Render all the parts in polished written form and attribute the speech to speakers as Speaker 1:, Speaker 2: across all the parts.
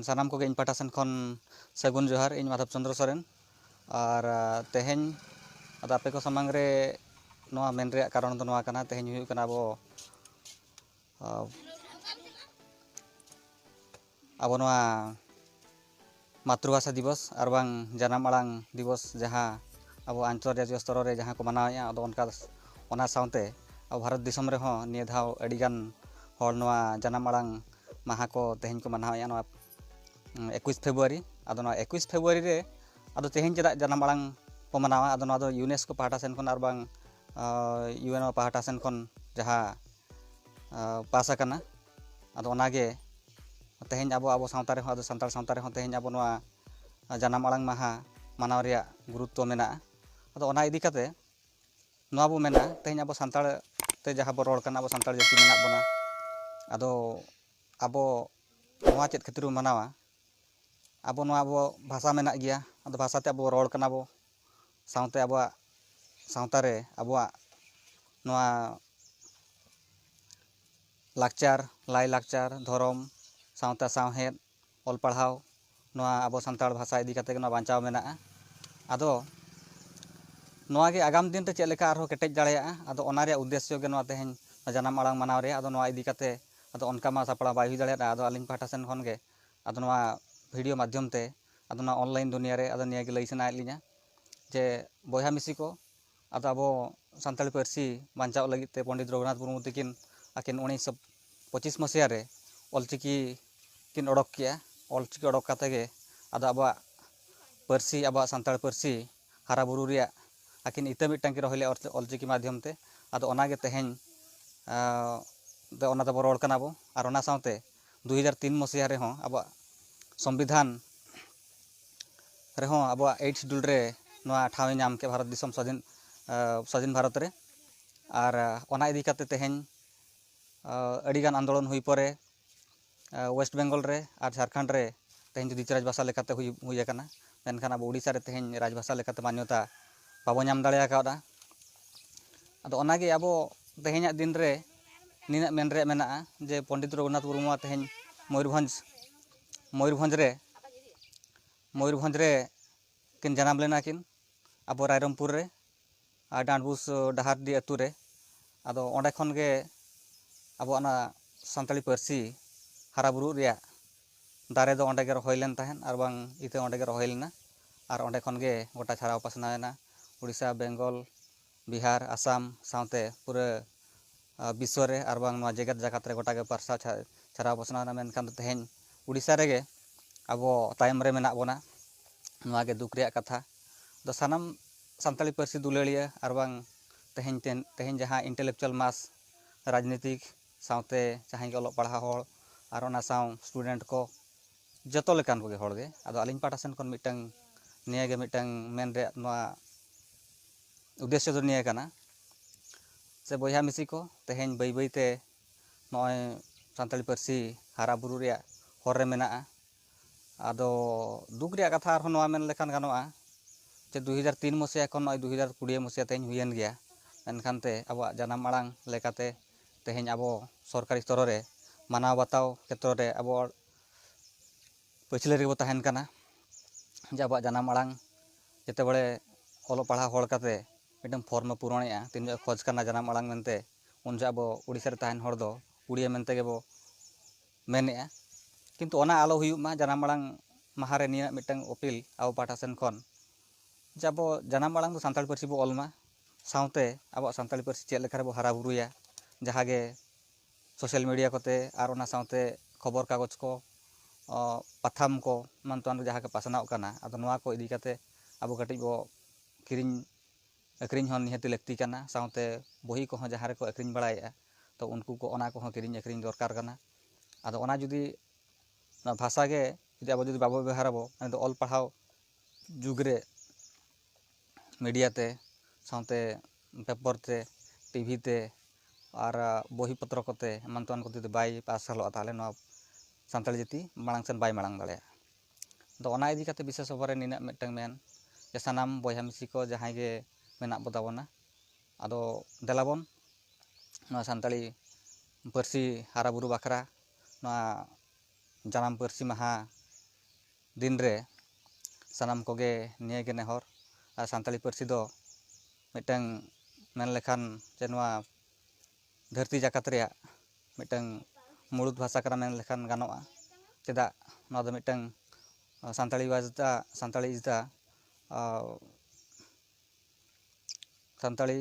Speaker 1: सानाम को इन पाटा सेन खन सगुन जोहार इन माधव चंद्र सोरेन और तेहें अद आपे को समांग रे नोआ मेन रे कारण दो नोआ कना तेहें हुयु कना अब नोआ मातृभाषा दिवस और बांग जनाम आड़ांग दिवस जहाँ अब आंतरराज्य स्तर रे जहाँ को मनावेया अद उनका ओना साउते अब भारत दिसम रे हों निये धाव अडिगान हर नोआ जनाम आड़ांग माहा को तेहें को मनावेया नोआ 21 फेब्रुआरी अद नोआ 21 फेब्रुआरी रे अद तेहें चेदा जनाम आड़ांग को मनावा अद नोआ दो यूनेस्को पाहटा सेन खन और बांग यूएनओ पाहटा सेन खन जहाँ पास आकना अद ओनागे तेहें अब सावता रे हों सानताड़ सावता रे हों तेहें अब नोआ जनाम आड़ांग माहा मनाव रेया गुरुत्व मेना अद ओना इदी काते नोआ बो मेना तेहें अब सानताड़ ते जहाँ बो रोड़ कना अब सानताड़ जाति मेना बोना अदो अब नोआ चेद खातिर बो मनावा अब नोआ अब भाषा मेना गिया अदो भाषा ते अब रोड़ कना बो सावते अब सावता रे अब नोआ लाकचार लाई लाकचार धरम सावता सावहेद ऑल पढ़ाव नोआ अब सानताड़ भाषा इदी काते नोआ बांचाव मेना अदो नोआ गे आगाम दिन रे चेद लेका आरो केटेज दाड़ेया अदो ओना रे उद्देश्य गे नोआ तेहें जनाम आड़ांग मनाव रे अदो नोआ इदी काते अदो उनका मा सापड़ा बाय हुई दाड़ेया अदो आलिंग पाहटा सेन खन गे अदो नोआ वीडियो माध्यम ते अदो नोआ ऑनलाइन दुनिया रे अदो निया गे लई सनाय लिया जे बयहा मिसी को अदो अब सानताड़ी पारसी बांचाव लगित ते पंडित रघुनाथ मुर्मू तकिन आकिन 1925 मसीहा रे ऑलचिकी किन ओडक किया ऑलचिकी ओडक काते गे अदो अब पारसी अब सानताड़ पारसी हारा बुरु रिया आकिन इता मिटटांग की रहिले ऑलचिकी माध्यम ते अदो ओनागे तेहें दो ओना दबो रोड़ कना बो और ओना सावते 2003 मसीहा रे हों अब संविधान रे हों अब 8 शेड्यूल रे नोआ ठावे नाम के भारत दिसम स्वाधीन भारत रे और ओना इदी काते तेहें अडिगान आंदोलन हुई परे वेस्ट बेंगल रे और झारखंड रे तेहें जुदी राजभाषा लेकाते हुई आकाना मेनखान अब उड़ीसा रे तेहें राजभाषा लेकाते मान्यता बाबो नाम दाड़ेया कादा अदो ओनागे अब तेहें दिन रे निना मेन रे मेना जे पंडित रघुनाथ मुर्मू तेहें मयूरभंज रे किन जनाम लेना किन अब रायरमपुर रे डांडबुस डहारडी अतु रे अदो ओंडे खन गे अब ओना सानताड़ी पारसी हारा बुरु रिया दारे दो ओंडे गे रहोय लेन ताहेन और बांग इते ओंडे गे रहोय लेना और ओंडे खन गे गोटा छाड़ाव पासनावेना उड़ीसा बेंगल बिहार आसाम सावते पूरा विश्व रे और बांग नोआ जगत जाकात रे गोटा गे पारसा छाड़ाव पासनावेना मेनखान तेहें उड़ीसा रे गे अब तायम रे मेना बोना नोआ गे दुख रिया कथा दो सानाम सानताड़ी पारसी दुलाड़िया और बांग तेहें जहाँ इंटेलेक्चुअल मास राजनीतिक सावते जहाँ के ऑलोग पढ़ा होड़ और ओना साव स्टूडेंट को जतो लेकान को गे होड़ गे अदो आलिंग पाटा सेन खन मिटटांग निया गे मिटटांग मेन रे नोआ उद्देश्य दो निया काना से बयहा मिसी को तेहें बाई बाई ते नोय सानताड़ी पारसी हारा बुरु रिया होर रे मेना आदो दुख रिया कथा आरो नोआ मेन लेखान गानोआ जे 2003 मसीहा खन 2020 मसीहा तेहें हुयेन गया मेनखान ते अब जनाम आड़ांग लेकाते तेहें अब सरकारी स्तर रे मानाव बाताव क्षेत्र रे अब पछले रे बो ताहेन काना जे अब जनाम आड़ांग जेते बड़े ऑलोग पढ़ा होड़ काते मिटन फॉर्म पूरणेया तीन जो खोज करना जनाम आड़ांग मेनते उन जो अब उड़ीसा रे ताहेन होड़ दो उड़िया मेनते गे बो मेनेया किंतु ओना आलो हुयु मा जनाम आड़ांग माहा रे निया मिटन अपील अब पाटा सेन खन जे अब जनाम आड़ांग दो सानताड़ी पारसी बो ऑलमा सावते अब सानताड़ी पारसी चेद लेखा रे बो हारा बुरुया जहाँ गे सोशल मीडिया कोते और ओना सावते खबर कागज को पाथाम को मानतोन जहाँ के पासनाव काना अदो नोआ को इदी काते अब कटिज बो किरिंग अक्रिंग हों निहाती लगती काना सावते बही को हों जहाँ रे को अक्रिंग बड़ाएया तो उनको को ओना को हों किरिंग अक्रिंग दरकार काना अदो ओना जुदी भाषा गे जुदी अब जुदी बाबो व्यवहाराबो तो ऑल पढ़ाव जुग रे मीडिया ते सावते पेपर ते टीवी ते और बही पत्र कोते मानतोन को जुदी बाय पास हलो ताहले नोआ सानताड़ी जाति माड़ांग सेन बाय माड़ांग दाड़ेया तो ओना इदी काते विशेष ओवर निना मिटटांग मेन जे सानाम बयहा मिसी को जहाँ गे मेना बो ताबोना अदो देलाबोन नोआ सानताड़ी पारसी हारा बुरु बाखरा नोआ जनाम पारसी माहा दिन रे सानाम कोगे निये गे नेहर और सानताली पार्सी दो मिटंग मेन लेखान जे नोआ धरती जाकत रे मिटंग मुड़ुद भाषा कना मेन लेखान गानोआ चेदा नोआ दो मिटंग सानताली इज द सानताली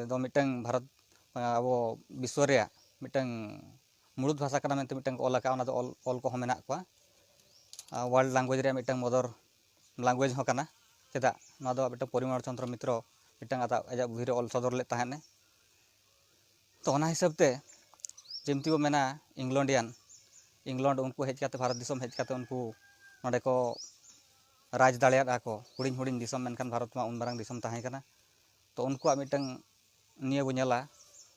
Speaker 1: दो मिटंग भारत अब विश्व रे मिटंग मुड़ुद भाषा कना मेनते मिटंग ऑल आका ओना दो ऑल को मेना को वर्ल्ड लैंग्वेज रे मिटंग मदर लैंग्वेज हो कना चेदा नोआ दो मिटंग परिमल चंद्र मित्र मिटंग आजा बुही रे ऑल सदर ले ताहेने तो ओना हिसाब ते जेमती बो मेना इंग्लैंड उनको हेज काते भारत दिसम हेज काते उनको नोडे को राज दाड़िया को हुडिंग हुडिंग दिसम मेनखान भारत मा उन मारांग दिसम ताहे कना तो उनको मिटंग निये बो नेला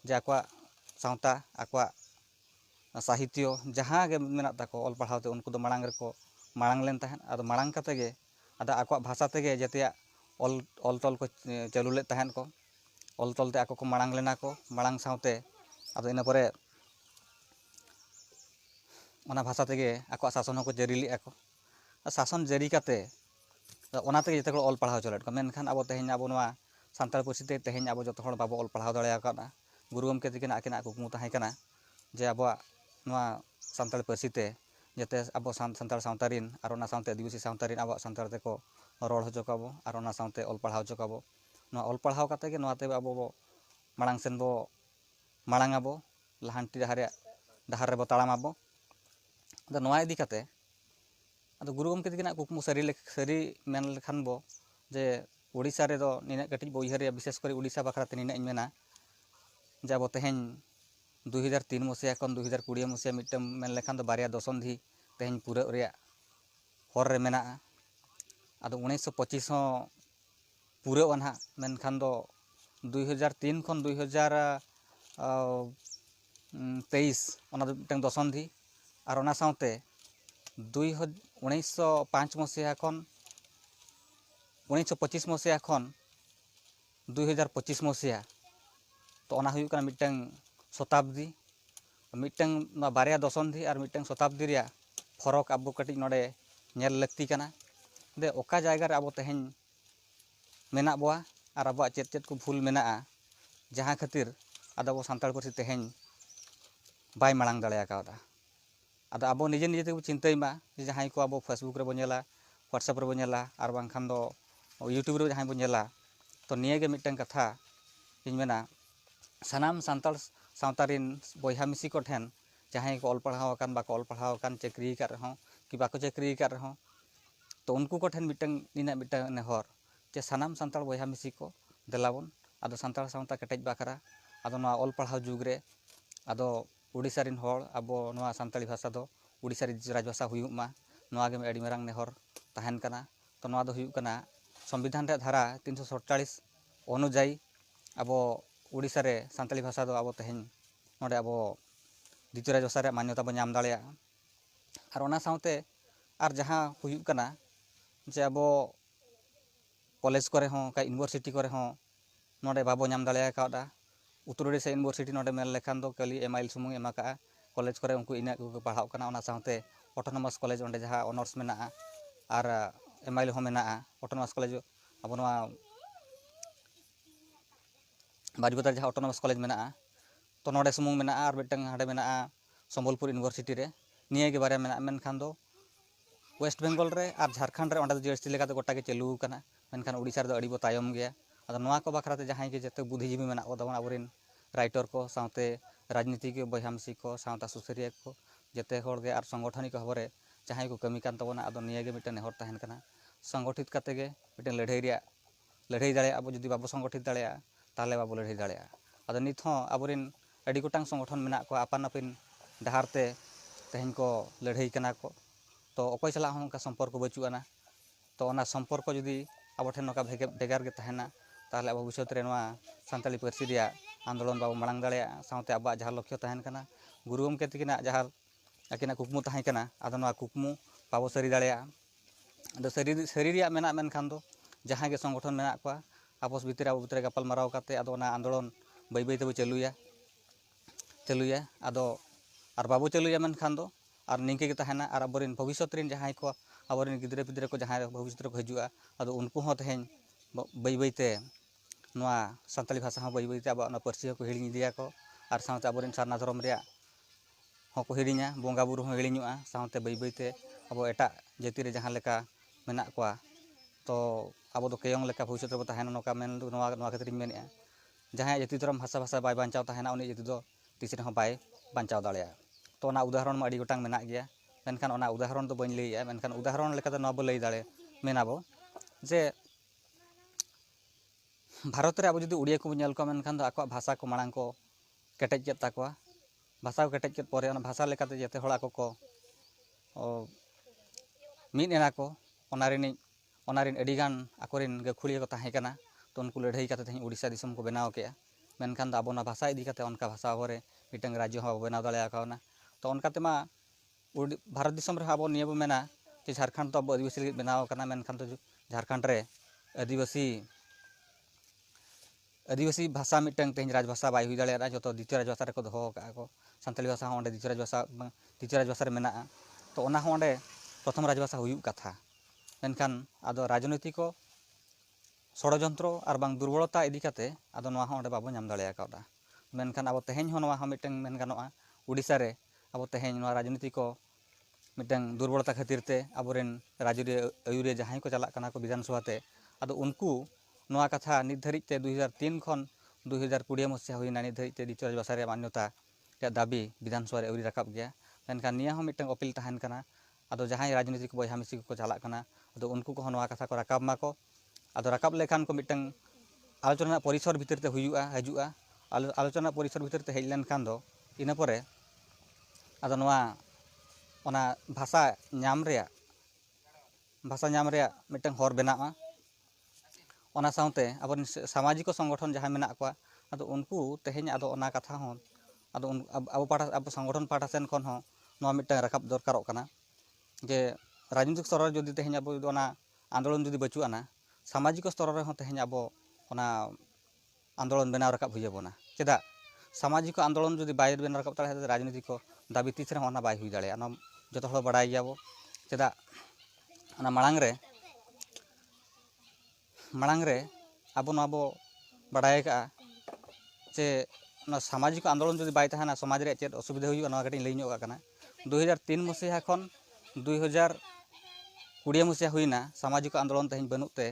Speaker 1: जे आकवा सावता आकवा साहित्य जहाँ गे मेना ताको ऑल पढ़ाव ते उनको दो मांग रेको मांग लेन ताहेन आदो मांग काते गे आदा आकवा भाषा तेगे जतिया ऑल तल को चालू ले ताहेन को ऑल तल ते आको को मांग लेना को मांग सावते आदो इन परे ओना भाषा तेगे आको शासन को जारी ले आको शासन जारी काते ओना तेगे जते को ऑल पढ़ाव चलेट को मेनखान अब तेहेन अब नोआ सानताल पार्सी ते तेहेन अब जतो हड़ बाबो ऑल पढ़ाव दाड़े आकाना गुरु गमके तकिन आकिना कुकमु ताहे कना जे अब नोआ सानताल पार्सी ते जते अब सानताल सावतारिन और ओना सावते आदिवासी सावतारिन अब सानताल ते को रोड होचो काबो और ओना सावते ऑल पढ़ाव होचो काबो नोआ ऑल पढ़ाव काते गे नोआ ते अब मांग सेन बो मांग आबो लाहांटी डहार रे बो ताड़ाम आबो आदो नोआ इदी काते आदो गुरु गमके तकिन कुकमु सारी मेन लेखान बो जे उड़ीसा रे दो निना कटिज बो उयहार विशेष कर उड़ीसा बाखरा ते निना मेना जे अब तेहेन 2003 मसिया खन 2020 मसिया मिटम मेन लेखान दो बारिया दशंधि तेहेन पूरा रे हर रे मेना आदो 1925 हो पूरा वना मेनखान दो 2003 खन 2023 ओना दो मिटम दशंधि और ओना सावते 1905 मसिया खन 1925 मसिया खन 2025 मसिया तो ओना हुयु कना मिटंग शताब्दी मिटंग बारिया दशंधि और मिटंग शताब्दी रे फरक अब कटिज नोडे नेल लक्ति कना दे ओका जायगा रे अब तेहेन मेना बोआ और अब चेत चेत को भूल मेना जहाँ खातिर आदो अब सानताल पार्सी तेहेन बाय मांग दाड़े आकादा आदो अब निजे निजे ते चिंतायमा जहाँ को अब फेसबुक रे बो नेला व्हाट्सएप रे बो नेला और बांखान दो यूट्यूब रे जहाँ बो नेला तो निये गे मिटंग कथा इन मेना सानाम सानताल सावतारिन बयहा मिसी को ठेन जहाँ को ऑल पढ़ाव कान बाको ऑल पढ़ाव कान चाकरी का रहो कि बाको चाकरी का रहो तो उनको को ठेन मिटंग निना मिटंग नेहर जे सानाम सानताल बयहा मिसी को देलाबन आदो सानताल सावता केटेज बाखरा आदो नोआ ऑल पढ़ाव जुग रे आदो उड़ीसा रिन हर अब नोआ सानताली भाषा दो उड़ीसा रे राज भाषा हुयुग मा नोआ गे एडी मारांग नेहर ताहेन कना तो नोआ दो हुयुग कना संविधान रे धारा 347 अनुयायी अब उड़ीसा रे सानताली भाषा दो अब तेहेन नोडे अब द्वितीय राज भाषा रे मान्यता बो नाम दाड़ेया और ओना सावते और जहाँ हुयुग कना जे अब कॉलेज करे हों का यूनिवर्सिटी करे हों नोडे बाबो नाम दाड़ेया कादा उत्तर ओडिशा यूनिवर्सिटी नोडे मेन लेखान दो कली एमआईएल सुमुंग एमा का कॉलेज करे उनको इना को पढ़ाव कना ओना सावते ऑटोनोमस कॉलेज ओंडे जहाँ ऑनर्स मेना और एमआईएल हो मेना ऑटोनोमस कॉलेज अब नोआ बाजबतार जहाँ ऑटोनोमस कॉलेज मेना तो नोडे सुमुंग मेना और मिटंग हाडे मेना सम्बलपुर यूनिवर्सिटी रे निये गे बारे मेना मेनखान दो वेस्ट बेंगल रे और झारखंड रे ओंडे दो जीएसटी लेका गोटा गे चालू कना मेनखान उड़ीसा रे दो अड़ी बो तायम गया आदो नोआ को बाखराते जहाँ के जते बुद्धिजीवी मेना को दबन आबोरिन राइटर को सावते राजनीति के बयहामसी को सावता सुसरिया को जते हर गे और संगठनिक हबरे जहाँ को कमी कान तबना आदो निये गे मिटन नेहर ताहेन कना संगठित काते गे मिटन लड़ाई दाड़े अब जुदी बाबो संगठित दाड़े ताहले बाबो लड़ाई दाड़े आदो नित हों आबोरिन अड़ी गोटांग संगठन मेना को आपान आपिन डहार ते तेहेन को लड़ाई कना को तो अकोय सला हों का संपर्क बचुआना तो ओना संपर्क जुदी अब ठेन नोका भेगार गे ताहेना ताहले अब भविष्यत रे नोआ सानताली पार्सी रिया आंदोलन बाबो मांग दाड़े सावते अब जहाँ लक्ष्य ताहेन कना गुरु गमके तकिना जहाँ आकिना कुकमु ताहें कना आदो नोआ कुकमु बाबो सारी दाड़े आदो सारी रिया मेना मेनखान दो जहाँ गे संगठन मेना को आपस भितर गपाल माराव काते आदो ओना आंदोलन बै बै तेबो चालुया आदो और बाबू चालुया मेनखान दो और निंके गे ताहेना और आबोरिन भविष्यत रिन जहाँ को aboren gidre pidre ko jahan bhavishyot re ko hijua ado unku hon teheñ bai bai te noa santali bhasa hon bai bai te abo na parsi ko hiring idiya ko ar saute aboren sarna dhorom rea hoko hirinya bonga buru hon hiriñoa saute bai bai te abo eta jati re jahan leka menak kwa to abo do keyong leka bhavishyot re bo tahena noka men noa khatir iñ menea jahan jati dhorom bhasa bai baঞ্চাও tahena uni jati do tis re hon bai baঞ্চাও daᱲᱮᱭᱟᱜᱼᱟ to ona udaharon ma adi gotang menak geya menkan ona udaharon do bañ laiya menkan udaharon lekate noa bo lay dare menabo je Bharat रे abo jodi Odia को ñel ko menkan do akwa bhasa ko marang ko ketej ket takwa bhasa ko ketej ket pore ona bhasa lekate jete hol ako ko mid ena ko onarin adigan akorin gakhuli ko tahe kana to unku ladhai kate tehin Odisha disam ko benaw kea menkan do abo na bhasa idi kate onka bhasa hore mitang rajyo ho benaw dale akauna to onka tema Bharat दिसम रे abo niya bo mena je Jharkhand तो abo आदिवासी लगित बेनाव kana menkan to Jharkhand रे आदिवासी भाषा मिटंग तेज राजभाषा बै हुई दाड़ा जो द्वितीय राजभाषा रे को दोहो का को सानताली भाषा होंडे द्वितीय राजभाषा रे मेना तो ओना होंडे प्रथम राजभाषा हुयुग कथा मेनखान आदो राजनीति को षड़यंत्र और बांग दुर्बलता इदी काते आदो नोआ होंडे बाबो नाम दाड़ा काउदा मेनखान आबो तेहेñ हो नोआ हो मिटंग मेन गानोआ उड़ीसा रे आबो तेहेñ नोआ राजनीति को मिटंग दुर्बलता खातिर ते आबोरेन राजनीति आयुरे जहां को चलाक कना को विधानसभा ते आदो उनको नोआ कथा नित धरित ते 2003 खन 2020 मसिया हुईना नित धरित ते द्वितीय राजभाषा रे मान्यता रे दाबी विधानसभा रे आउरी राकाब गया मेनखान निया हो मिटंग अपील तहन कना आदो जहां राजनीतिक बयहा मिसी को चलाक कना आदो उनको को नोआ कथा को राकाब माको आदो राकाब लेखान को मिटंग आलोचना परिसर भितर ते हुयुआ हजुआ आलोचना परिसर भितर ते हेज लेनखान दो इना परे आदो नोआ ओना भाषा नाम रे मिटंग हर बेनाआ ओना साउते अब सामाजिक संगठन जहां मेना को आदो उनको तेहेñ आदो ओना कथा हन आदो अब पाठा अब संगठन पाठा सेन खन हो नोआ मिटंग राकाब दरकारोग कना जे राजनीतिक स्तर रे जदि तेहेñ अब ओना आंदोलन जदि बचुआना सामाजिक स्तर रे हो तेहेñ अब ओना आंदोलन बेनाव राकाब हुई बोना चेदा सामाजिक आंदोलन जदि बाय बेनाव राकाब ताले राजनीतिक दाबी तीस रे ओना बाय हुई दाड़े ना जो हड़ बड़ाय गयाबो चेदा ओना मांग रे अब नबो बड़ाय का जे सामाजिक आंदोलन जदि बाय तहना समाज रे चेद असुविधा हुई ना कटी लई ᱧᱚᱜ काना 2003 मसिया खन 2020 मसिया हुईना सामाजिक आंदोलन तेहेñ बनुते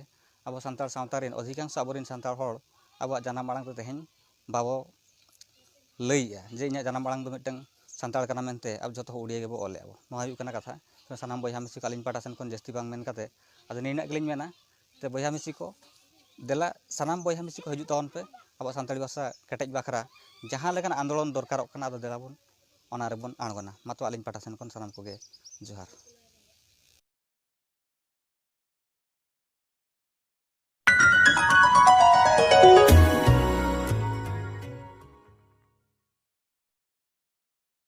Speaker 1: अब सान्ताड़ सावता रेन अधिकांश अबोरेन सान्ताड़ हड़ अब जानाम मांग तेहेñ बाबो लईया जे इᱧ जानाम मांग दो मिटंग सान्ताड़ काना मेनते अब जतो उड़िया गेबो ओले अब नोआ हुई काना कथा सानाम बयहा मिसी कालिन पाटा सेन खन जस्ती बांग मेन काते आदो नीना गेलिन मेना ते बयहा मिसी को देला सानाम बयहा मिसी को हजू तावन पे अब सान्ताड़ी भाषा केटेज बाखरा जहां लेकान आंदोलन दरकारोग कना आदो देलाबन ओना रेबन आणगोना मातो आलिन पाटा सेन खन सानाम कोगे जोहार।